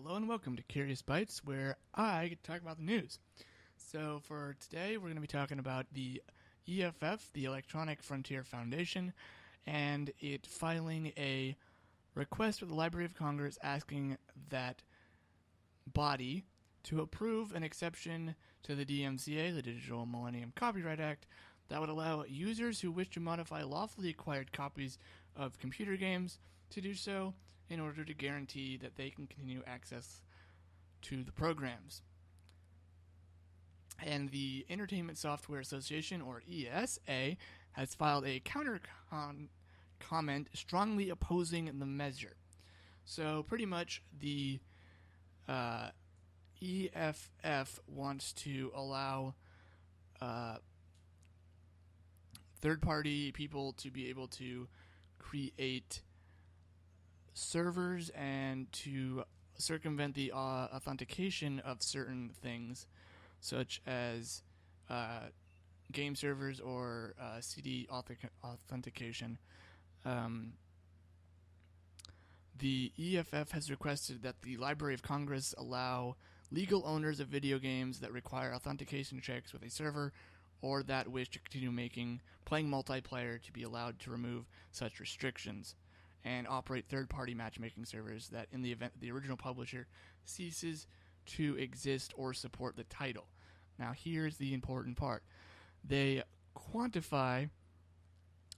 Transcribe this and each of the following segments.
Hello and welcome to Curious Bytes, where I get to talk about the news. So for today, we're going to be talking about the EFF, the Electronic Frontier Foundation, and it filing a request with the Library of Congress asking that body to approve an exception to the DMCA, the Digital Millennium Copyright Act, that would allow users who wish to modify lawfully acquired copies of computer games to do so in order to guarantee that they can continue access to the programs. And the Entertainment Software Association, or ESA, has filed a counter comment strongly opposing the measure. So pretty much the EFF wants to allow third-party people to be able to create servers and to circumvent the authentication of certain things, such as game servers or CD authentication. The EFF has requested that the Library of Congress allow legal owners of video games that require authentication checks with a server or that wish to continue playing multiplayer to be allowed to remove such restrictions and operate third-party matchmaking servers that in the event that the original publisher ceases to exist or support the title. Now here's the important part. They quantify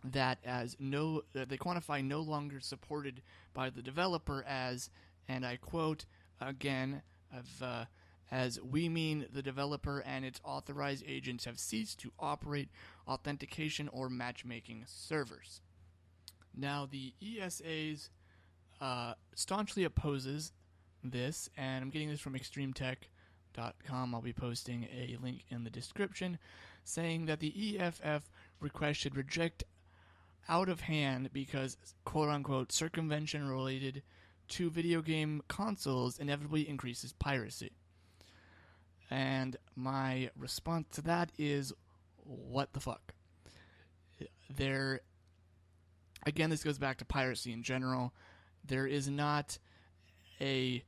that as no longer supported by the developer as, and I quote again, as we mean the developer and its authorized agents have ceased to operate authentication or matchmaking servers. Now, the ESA's staunchly opposes this, and I'm getting this from extremetech.com. I'll be posting a link in the description, saying that the EFF request should reject out of hand because, quote-unquote, circumvention related to video game consoles inevitably increases piracy. And my response to that is, what the fuck? Again, this goes back to piracy in general. There is not a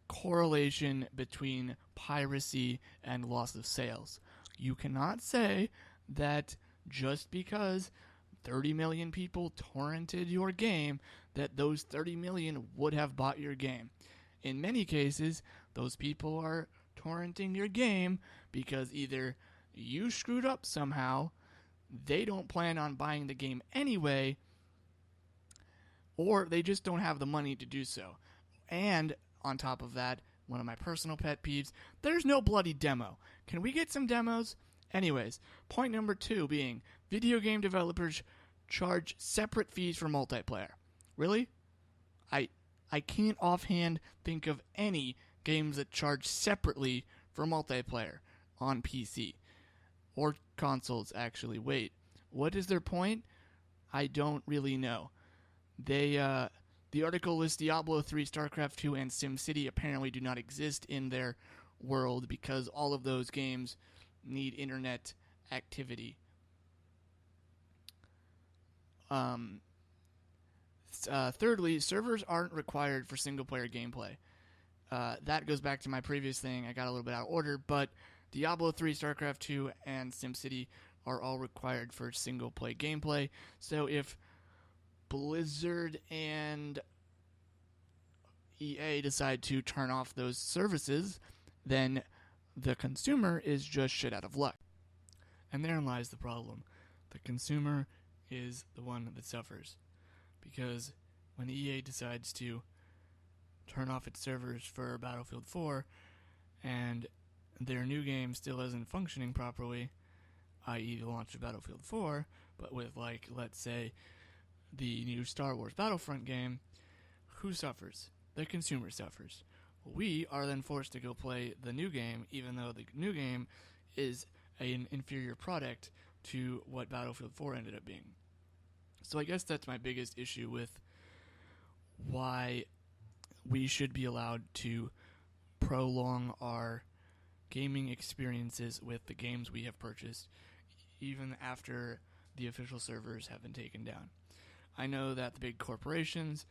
correlation between piracy and loss of sales. You cannot say that just because 30 million people torrented your game, that those 30 million would have bought your game. In many cases, those people are torrenting your game because either you screwed up somehow, they don't plan on buying the game anyway, or they just don't have the money to do so. And on top of that, one of my personal pet peeves, there's no bloody demo. Can we get some demos? Anyways, point number 2 being video game developers charge separate fees for multiplayer. Really? I can't offhand think of any games that charge separately for multiplayer on PC. Or consoles, actually. Wait, what is their point? I don't really know. The article lists Diablo 3, StarCraft 2, and SimCity apparently do not exist in their world because all of those games need internet activity. Thirdly, servers aren't required for single-player gameplay. That goes back to my previous thing. I got a little bit out of order, but Diablo 3, StarCraft 2, and SimCity are all required for single-play gameplay. So if Blizzard and EA decide to turn off those services, then the consumer is just shit out of luck. And therein lies the problem. The consumer is the one that suffers. Because when EA decides to turn off its servers for Battlefield 4 and their new game still isn't functioning properly, i.e. the launch of Battlefield 4, but with, like, let's say, the new Star Wars Battlefront game, who suffers? The consumer suffers. We are then forced to go play the new game, even though the new game is an inferior product to what Battlefield 4 ended up being. So I guess that's my biggest issue with why we should be allowed to prolong our gaming experiences with the games we have purchased, even after the official servers have been taken down. I know that the big corporations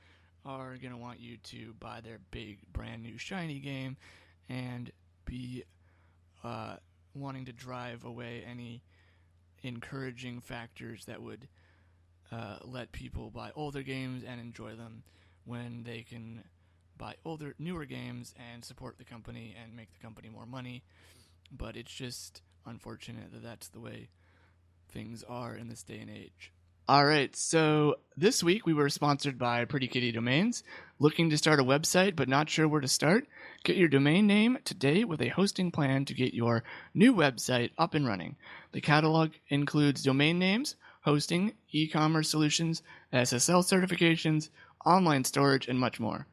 are going to want you to buy their big, brand new, shiny game and be wanting to drive away any encouraging factors that would let people buy older games and enjoy them when they can buy newer games and support the company and make the company more money. But it's just unfortunate that that's the way things are in this day and age. All right, so this week we were sponsored by Pretty Kitty Domains. Looking to start a website but not sure where to start? Get your domain name today with a hosting plan to get your new website up and running. The catalog includes domain names, hosting, e-commerce solutions, SSL certifications, online storage, and much more.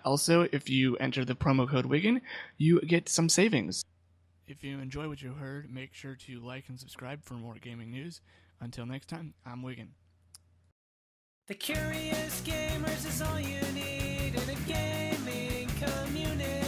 Also, if you enter the promo code WIGGIN, you get some savings. If you enjoy what you heard, make sure to like and subscribe for more gaming news. Until next time, I'm Wiggin. The Curious Gamers is all you need in a gaming community.